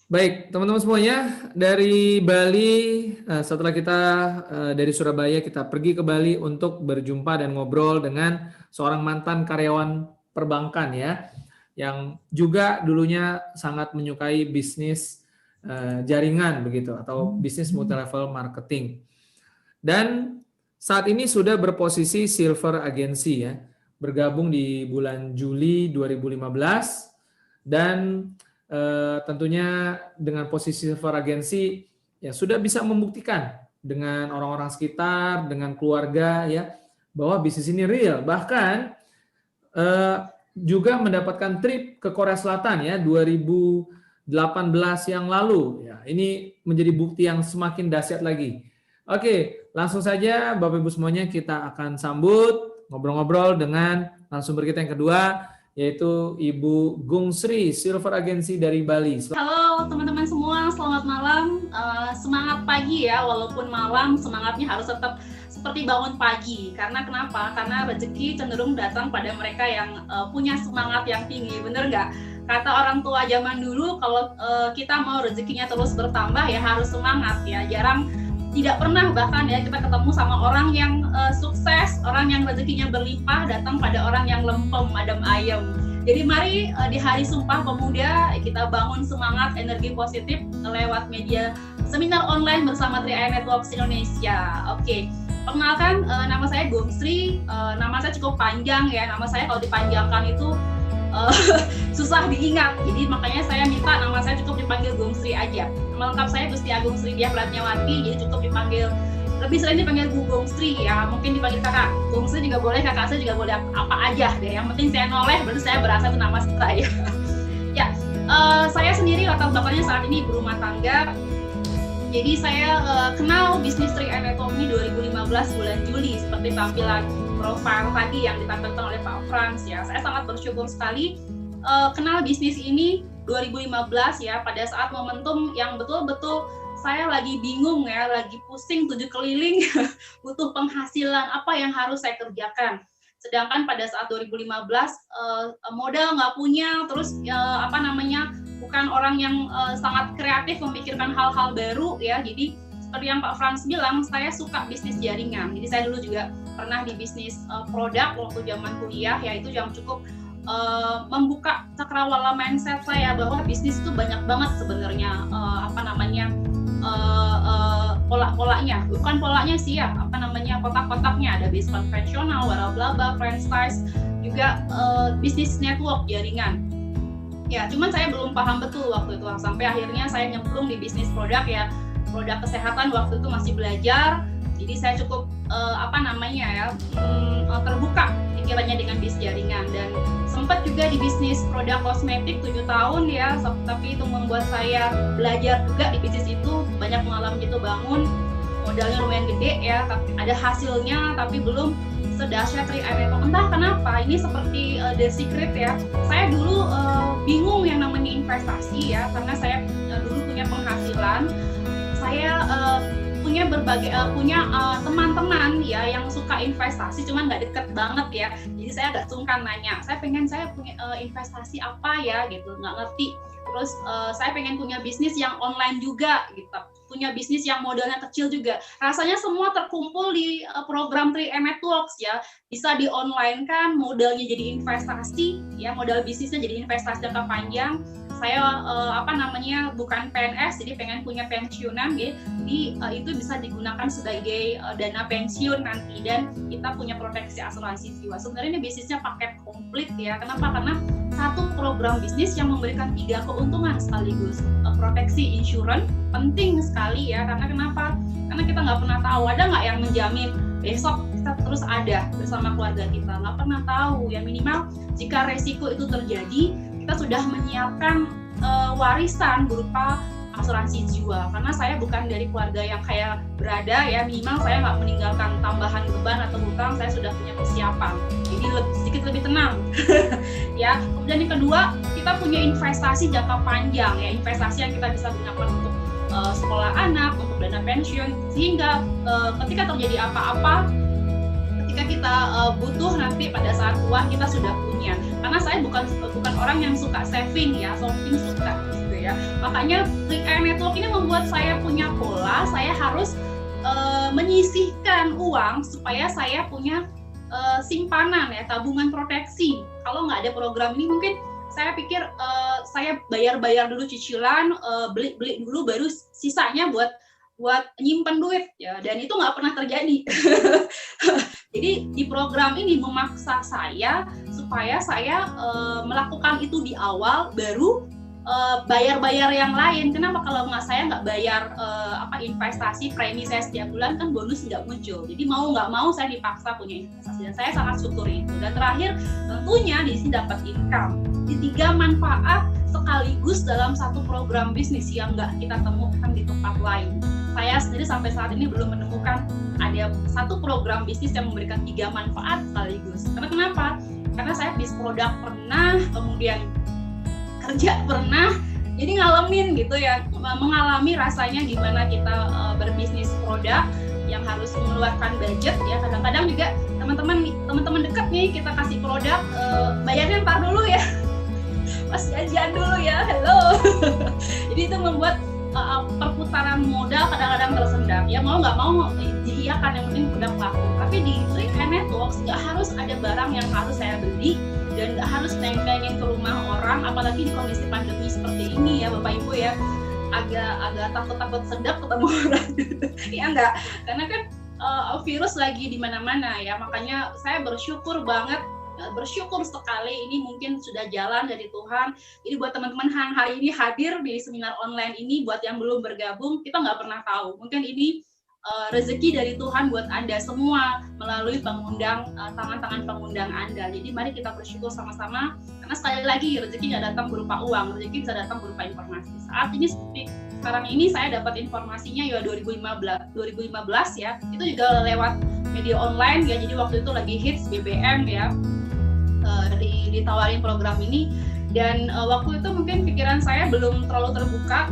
Baik, teman-teman semuanya, dari Bali, setelah kita dari Surabaya, kita pergi ke Bali untuk berjumpa dan ngobrol dengan seorang mantan karyawan perbankan ya, yang juga dulunya sangat menyukai bisnis jaringan begitu, atau bisnis multi level marketing. Dan saat ini sudah berposisi silver agency ya, bergabung di bulan Juli 2015 dan tentunya dengan posisi silver agency ya sudah bisa membuktikan dengan orang-orang sekitar, dengan keluarga ya bahwa bisnis ini real. Bahkan eh, juga mendapatkan trip ke Korea Selatan ya 2018 yang lalu. Ya, ini menjadi bukti yang semakin dahsyat lagi. Oke, langsung saja Bapak Ibu semuanya kita akan sambut ngobrol-ngobrol dengan narasumber kita yang kedua, yaitu Ibu Gung Sri, Silver Agency dari Bali. Halo teman-teman semua, selamat malam. Semangat pagi ya, walaupun malam semangatnya harus tetap seperti bangun pagi. Karena kenapa? Karena rezeki cenderung datang pada mereka yang punya semangat yang tinggi, bener nggak? Kata orang tua zaman dulu, kalau kita mau rezekinya terus bertambah ya harus semangat ya. Tidak pernah bahkan ya kita ketemu sama orang yang sukses, orang yang rezekinya berlimpah datang pada orang yang lempem, adem ayem. Jadi mari di Hari Sumpah Pemuda kita bangun semangat energi positif lewat media seminar online bersama 3i Networks Indonesia. Oke, perkenalkan nama saya Gung Sri, nama saya cukup panjang ya, nama saya kalau dipanjangkan itu susah diingat, jadi makanya saya minta nama saya cukup dipanggil Gung Sri aja. Nama lengkap saya Gusti Agung Sri Diah Pratnyawati, jadi cukup dipanggil, lebih sering dipanggil Bu Gung Sri ya, mungkin dipanggil kakak Gung Sri juga boleh, kakak saya juga boleh, apa aja deh, yang penting saya noleh berarti saya berasa itu nama saya. Ya, saya sendiri latar belakangnya saat ini ibu rumah tangga. Jadi saya kenal bisnis 3i Networks ini 2015 bulan Juli, seperti tampilan profil tadi yang ditampilkan oleh Pak Frans ya. Saya sangat bersyukur sekali kenal bisnis ini 2015 ya, pada saat momentum yang betul-betul saya lagi bingung ya, lagi pusing 7 keliling, butuh penghasilan, apa yang harus saya kerjakan. Sedangkan pada saat 2015 modal nggak punya, terus bukan orang yang sangat kreatif memikirkan hal-hal baru ya. Jadi seperti yang Pak Frans bilang, saya suka bisnis jaringan. Jadi saya dulu juga pernah di bisnis produk waktu zaman kuliah, yaitu yang cukup membuka cakrawala mindset saya bahwa bisnis itu banyak banget sebenarnya pola-polanya, bukan polanya sih ya, kotak-kotaknya, ada bisnis konvensional, waralaba, franchise, juga bisnis network jaringan. Ya, cuman saya belum paham betul waktu itu, sampai akhirnya saya nyemplung di bisnis produk ya, produk kesehatan. Waktu itu masih belajar, jadi saya cukup terbuka pikirannya dengan bisnis jaringan, dan sempat juga di bisnis produk kosmetik 7 tahun ya, tapi itu membuat saya belajar juga di bisnis itu, banyak pengalaman itu, bangun modalnya lumayan gede ya, tapi ada hasilnya, tapi belum sedahsyat 3i Networks. Entah kenapa ini seperti The Secret ya, saya dulu bingung yang namanya investasi ya, karena saya dulu punya penghasilan, saya punya teman-teman ya yang suka investasi, cuman nggak deket banget ya, jadi saya agak sungkan nanya, saya punya investasi apa ya gitu, nggak ngerti. Terus saya pengen punya bisnis yang online juga gitu, punya bisnis yang modalnya kecil juga, rasanya semua terkumpul di program 3i Networks ya, bisa di online kan, modalnya jadi investasi ya, modal bisnisnya jadi investasi jangka panjang. Saya bukan PNS, jadi pengen punya pensiunan gitu. Jadi itu bisa digunakan sebagai dana pensiun nanti, dan kita punya proteksi asuransi jiwa. Sebenarnya ini bisnisnya paket komplit ya. Kenapa? Karena satu program bisnis yang memberikan 3 keuntungan sekaligus. Proteksi insurance penting sekali ya, karena kenapa? Karena kita nggak pernah tahu, ada nggak yang menjamin besok kita terus ada bersama keluarga kita, nggak pernah tahu ya. Minimal jika resiko itu terjadi, kita sudah menyiapkan warisan berupa asuransi jiwa. Karena saya bukan dari keluarga yang kaya berada ya, minimal saya nggak meninggalkan tambahan beban atau hutang, saya sudah punya persiapan, jadi sedikit lebih tenang. Ya, kemudian yang kedua, kita punya investasi jangka panjang ya, investasi yang kita bisa gunakan untuk sekolah anak, untuk dana pensiun, sehingga ketika terjadi apa-apa, ketika kita butuh nanti pada saat tua, kita sudah punya. Karena saya bukan orang yang suka saving ya, shopping suka juga, ya. Makanya Trick Eye Network ini membuat saya punya pola, saya harus menyisihkan uang supaya saya punya simpanan ya, tabungan proteksi. Kalau nggak ada program ini mungkin saya pikir saya bayar dulu cicilan, beli dulu, baru sisanya buat nyimpen duit ya, dan itu nggak pernah terjadi. Jadi di program ini memaksa saya supaya saya melakukan itu di awal, baru bayar yang lain. Kenapa? Kalau saya nggak bayar investasi premi saya setiap bulan, kan bonus nggak muncul. Jadi mau nggak mau saya dipaksa punya investasi, dan saya sangat syukuri itu. Dan terakhir tentunya di sini dapat income. Di 3 manfaat sekaligus dalam satu program bisnis yang nggak kita temukan di tempat lain. Saya sendiri sampai saat ini belum menemukan ada satu program bisnis yang memberikan 3 manfaat sekaligus. Karena kenapa? Karena saya bisnis produk pernah, kemudian kerja pernah, jadi ngalamin gitu ya, mengalami rasanya gimana kita berbisnis produk yang harus mengeluarkan budget ya. Kadang-kadang juga teman-teman dekat nih kita kasih produk, bayarnya ntar dulu ya, pas jajan dulu ya, hello. Jadi itu membuat perputaran modal kadang-kadang tersendat ya, mau nggak mau diiyakan, yang penting udah laku. Tapi di Trick Eye Network nggak harus ada barang yang harus saya beli dan nggak harus nempelin ke rumah orang, apalagi di kondisi pandemi seperti ini ya Bapak Ibu ya, agak takut sedap ketemu orang. Ya enggak, karena kan virus lagi di mana-mana ya, makanya saya bersyukur sekali ini mungkin sudah jalan dari Tuhan. Jadi buat teman-teman yang hari ini hadir di seminar online ini, buat yang belum bergabung, kita nggak pernah tahu, mungkin ini rezeki dari Tuhan buat Anda semua melalui tangan-tangan pengundang Anda. Jadi mari kita bersyukur sama-sama, karena sekali lagi rezeki nggak datang berupa uang, rezeki bisa datang berupa informasi. Saat ini seperti sekarang ini saya dapat informasinya ya 2015 ya, itu juga lewat media online ya. Jadi waktu itu lagi hits BBM ya, ditawarin program ini, dan waktu itu mungkin pikiran saya belum terlalu terbuka.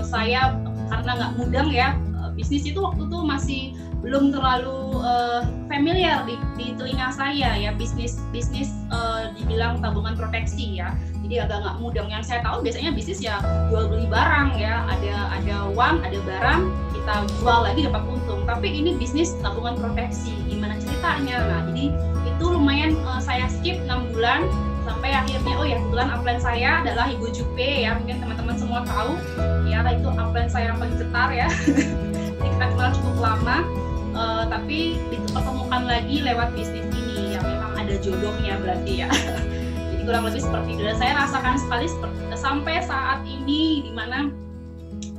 Saya karena nggak mudeng ya, bisnis itu waktu itu masih belum terlalu familiar di telinga saya ya, bisnis dibilang tabungan proteksi ya. Jadi agak nggak mudeng. Yang saya tahu biasanya bisnis ya jual beli barang ya, ada uang, ada barang, kita jual lagi dapat untung. Tapi ini bisnis tabungan proteksi, gimana ceritanya? Nah, jadi itu lumayan saya skip 6 bulan sampai akhirnya kebetulan upline saya adalah Ibu Jupe ya, mungkin teman-teman semua tahu ya, itu upline saya yang paling cetar ya. Jadi kita kenal cukup lama, tapi dipertemukan lagi lewat bisnis ini yang memang ada jodohnya berarti ya. Jadi kurang lebih seperti itu, dan saya rasakan sekali sampai saat ini, di mana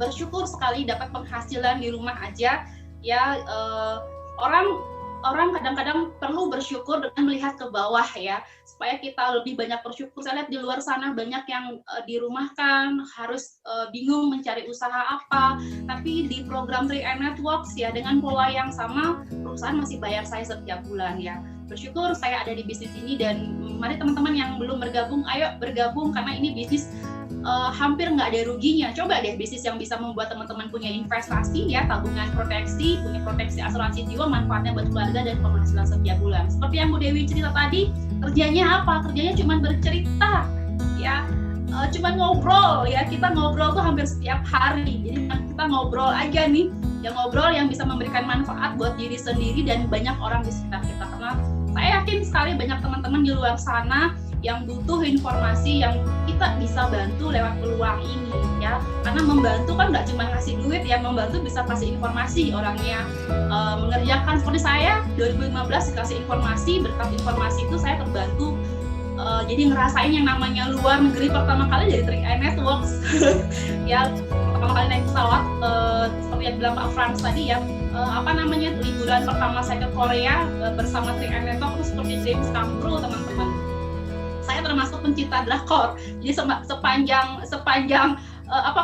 bersyukur sekali dapat penghasilan di rumah aja ya. Orang kadang-kadang perlu bersyukur dengan melihat ke bawah ya, supaya kita lebih banyak bersyukur. Saya lihat di luar sana banyak yang dirumahkan, harus bingung mencari usaha apa, tapi di program Trick Eye Network ya, dengan pola yang sama, perusahaan masih bayar saya setiap bulan ya. Bersyukur saya ada di bisnis ini, dan mari teman-teman yang belum bergabung, ayo bergabung, karena ini bisnis hampir nggak ada ruginya. Coba deh bisnis yang bisa membuat teman-teman punya investasi ya, tabungan proteksi, punya proteksi asuransi jiwa, manfaatnya buat keluarga dan penghasilan setiap bulan. Seperti yang Bu Dewi cerita tadi, kerjanya apa? Kerjanya cuma bercerita ya, cuma ngobrol ya. Kita ngobrol tuh hampir setiap hari. Jadi kita ngobrol aja nih, yang ngobrol yang bisa memberikan manfaat buat diri sendiri dan banyak orang di sekitar kita. Karena saya yakin sekali banyak teman-teman di luar sana yang butuh informasi yang kita bisa bantu lewat peluang ini ya. Karena membantu kan nggak cuma ngasih duit ya, membantu bisa kasih informasi orangnya mengerjakan. Seperti saya 2015 dikasih informasi, berkat informasi itu saya terbantu, jadi ngerasain yang namanya luar negeri pertama kali dari Trick Eye Network. Ya, pertama kali naik pesawat, seperti yang bilang Pak Frans tadi ya, liburan pertama saya ke Korea bersama Trick Eye Network itu seperti dreams come true teman-teman. Saya termasuk pencinta drakor, jadi sepanjang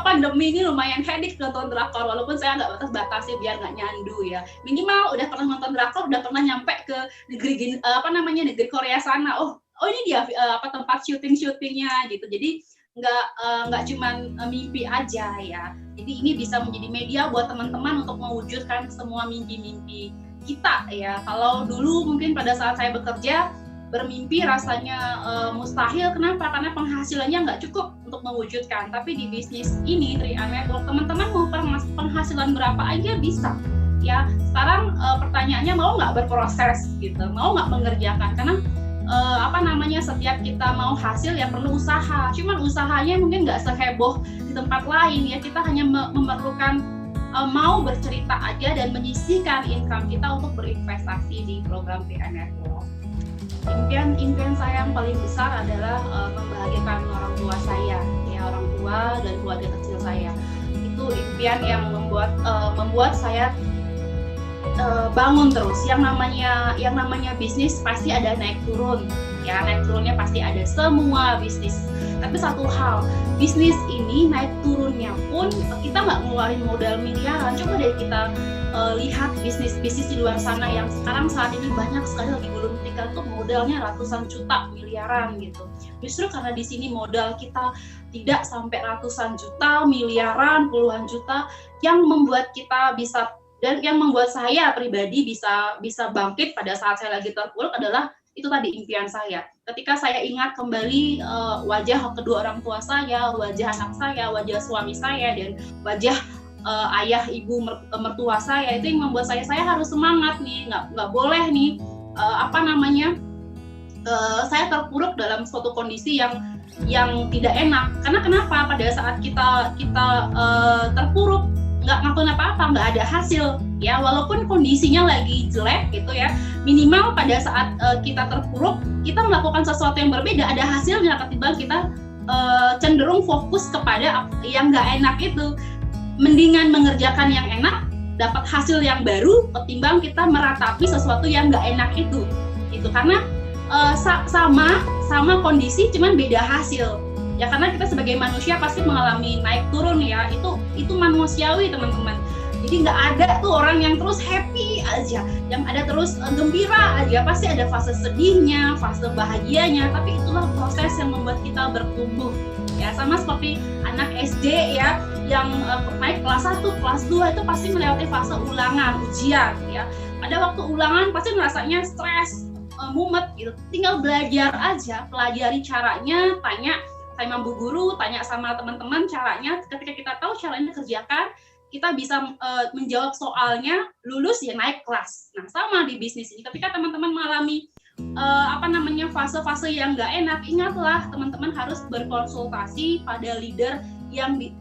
pandemi ini lumayan headache nonton drakor, walaupun saya nggak batas-batasi biar nggak nyandu ya. Minimal udah pernah nonton drakor, udah pernah nyampe ke negeri Korea sana. Oh ini dia tempat syutingnya gitu. Jadi nggak cuma mimpi aja ya. Jadi ini bisa menjadi media buat teman-teman untuk mewujudkan semua mimpi-mimpi kita ya. Kalau dulu mungkin pada saat saya bekerja, bermimpi rasanya mustahil. Kenapa? Karena penghasilannya nggak cukup untuk mewujudkan. Tapi di bisnis ini 3i Network, teman-teman mau penghasilan berapa aja bisa. Ya, sekarang pertanyaannya mau nggak berproses gitu, mau nggak mengerjakan, karena setiap kita mau hasil ya perlu usaha. Cuman usahanya mungkin nggak seheboh di tempat lain ya. Kita hanya memerlukan mau bercerita aja dan menyisihkan income kita untuk berinvestasi di program 3i Network. Impian saya yang paling besar adalah membahagiakan orang tua saya, ya, orang tua dan keluarga kecil saya. Itu impian yang membuat saya bangun terus. Yang namanya bisnis pasti ada naik turun, ya, naik turunnya pasti ada, semua bisnis. Tapi satu hal, bisnis ini naik turunnya pun kita nggak ngeluarin modal miliaran. Coba deh kita lihat bisnis di luar sana yang sekarang saat ini banyak sekali lagi gulung tikar tuh modalnya ratusan juta, miliaran gitu. Justru karena di sini modal kita tidak sampai ratusan juta, miliaran, puluhan juta, yang membuat kita bisa, dan yang membuat saya pribadi bisa bangkit pada saat saya lagi terpuruk adalah itu tadi impian saya. Ketika saya ingat kembali wajah kedua orang tua saya, wajah anak saya, wajah suami saya, dan wajah ayah ibu mertua saya, itu yang membuat saya harus semangat nih, nggak boleh nih saya terpuruk dalam suatu kondisi yang tidak enak. Karena kenapa? Pada saat kita terpuruk, nggak ngelakuin apa-apa, nggak ada hasil, ya, walaupun kondisinya lagi jelek gitu ya, minimal pada saat kita terpuruk, kita melakukan sesuatu yang berbeda, ada hasilnya, ketimbang kita cenderung fokus kepada yang nggak enak itu. Mendingan mengerjakan yang enak, dapat hasil yang baru, ketimbang kita meratapi sesuatu yang nggak enak itu. Karena sama kondisi, cuman beda hasil. Ya, karena kita sebagai manusia pasti mengalami naik turun ya, itu manusiawi teman-teman. Jadi nggak ada tuh orang yang terus happy aja, yang ada terus gembira aja, pasti ada fase sedihnya, fase bahagianya, tapi itulah proses yang membuat kita bertumbuh. Ya, sama seperti anak SD ya, yang naik kelas 1, kelas 2 itu pasti melewati fase ulangan, ujian ya. Pada waktu ulangan pasti rasanya stres, mumet gitu. Tinggal belajar aja, pelajari caranya, tanya sama bu guru, tanya sama teman-teman caranya. Ketika kita tahu caranya, kerjakan, kita bisa menjawab soalnya, lulus ya naik kelas. Nah, sama di bisnis ini, ketika teman-teman mengalami fase-fase yang nggak enak, ingatlah teman-teman harus berkonsultasi pada leader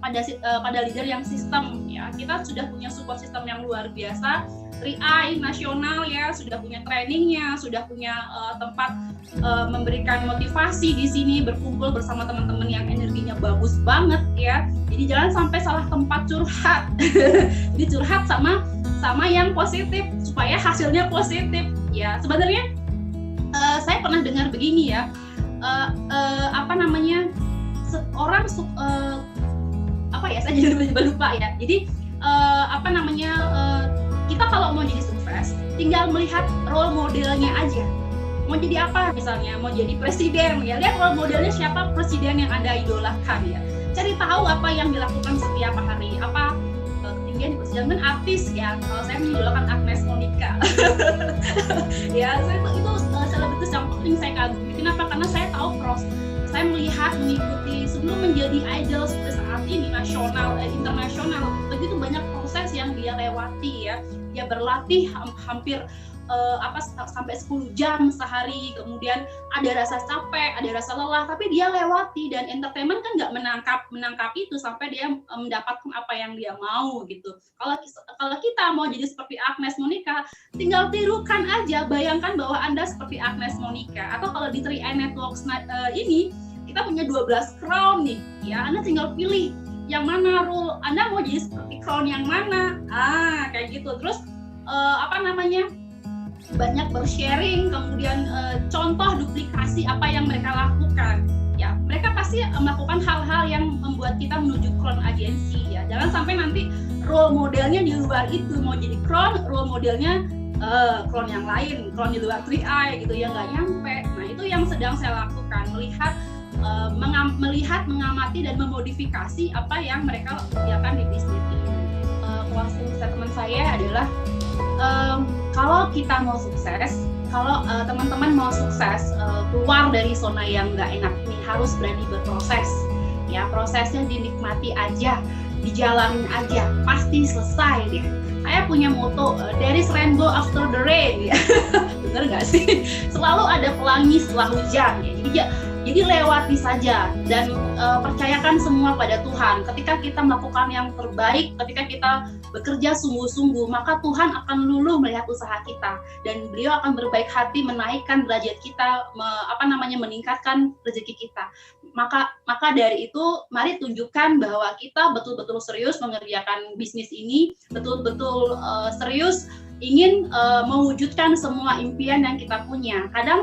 pada leader yang sistem ya. Kita sudah punya support system yang luar biasa, 3i nasional ya, sudah punya trainingnya, sudah punya tempat memberikan motivasi di sini, berkumpul bersama teman-teman yang energinya bagus banget ya. Jadi jangan sampai salah tempat curhat. Jadi curhat sama yang positif supaya hasilnya positif ya. Sebenarnya saya pernah dengar begini ya, saya jadi lupa ya. Jadi kita kalau mau jadi sukses, tinggal melihat role modelnya aja. Mau jadi apa misalnya, mau jadi presiden ya, lihat role modelnya siapa presiden yang Anda idolakan ya. Cari tahu apa yang dilakukan setiap hari, apa ketinggian di presiden, artis ya. Kalau saya mengidolakan Agnes Monica. Ya, itu selebritis yang paling saya kagumi. Kenapa? Karena saya tahu saya mengikuti sebelum menjadi idol seperti saat ini, nasional, internasional, begitu banyak proses yang dia lewati ya. Dia berlatih hampir sampai 10 jam sehari, kemudian ada rasa capek, ada rasa lelah, tapi dia lewati, dan entertainment kan nggak menangkap itu sampai dia mendapatkan apa yang dia mau gitu. Kalau kita mau jadi seperti Agnes Monica, tinggal tirukan aja, bayangkan bahwa Anda seperti Agnes Monica. Atau kalau di 3i Network ini kita punya 12 crown nih ya, Anda tinggal pilih yang mana role Anda mau jadi seperti crown yang mana, kayak gitu. Terus banyak bersharing, kemudian contoh duplikasi apa yang mereka lakukan ya. Mereka pasti melakukan hal-hal yang membuat kita menuju crown agency ya. Jangan sampai nanti role modelnya di luar itu, mau jadi crown, role modelnya crown yang lain, crown di luar 3i gitu ya, nggak nyampe. Nah, itu yang sedang saya lakukan, melihat, mengamati, dan memodifikasi apa yang mereka kerjakan di bisnis ini. Closing statement saya adalah kalau kita mau sukses, kalau teman-teman mau sukses, keluar dari zona yang nggak enak ini, harus berani berproses. Ya, prosesnya dinikmati aja, dijalanin aja, pasti selesai deh. Saya punya moto, there is rainbow after the rain, ya. Bener nggak sih? Selalu ada pelangi setelah hujan, ya. Jadi lewati saja dan percayakan semua pada Tuhan. Ketika kita melakukan yang terbaik, ketika kita bekerja sungguh-sungguh, maka Tuhan akan luluh melihat usaha kita dan Beliau akan berbaik hati menaikkan derajat kita, meningkatkan rezeki kita. Maka dari itu, mari tunjukkan bahwa kita betul-betul serius mengerjakan bisnis ini, betul-betul serius ingin mewujudkan semua impian yang kita punya. Karena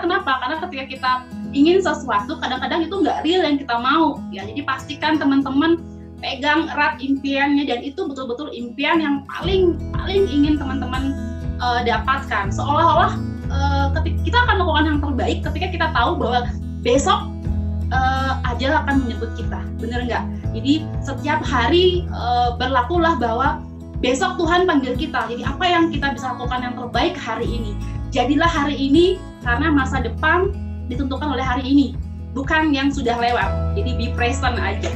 kenapa? Karena ketika kita ingin sesuatu, kadang-kadang itu nggak real yang kita mau. Ya, jadi pastikan teman-teman pegang erat impiannya, dan itu betul-betul impian yang paling ingin teman-teman dapatkan. Seolah-olah ketika kita akan melakukan yang terbaik ketika kita tahu bahwa besok ajal akan menyebut kita. Bener nggak? Jadi setiap hari berlakulah bahwa besok Tuhan panggil kita. Jadi apa yang kita bisa lakukan yang terbaik hari ini? Jadilah hari ini, karena masa depan ditentukan oleh hari ini, bukan yang sudah lewat. Jadi be present aja.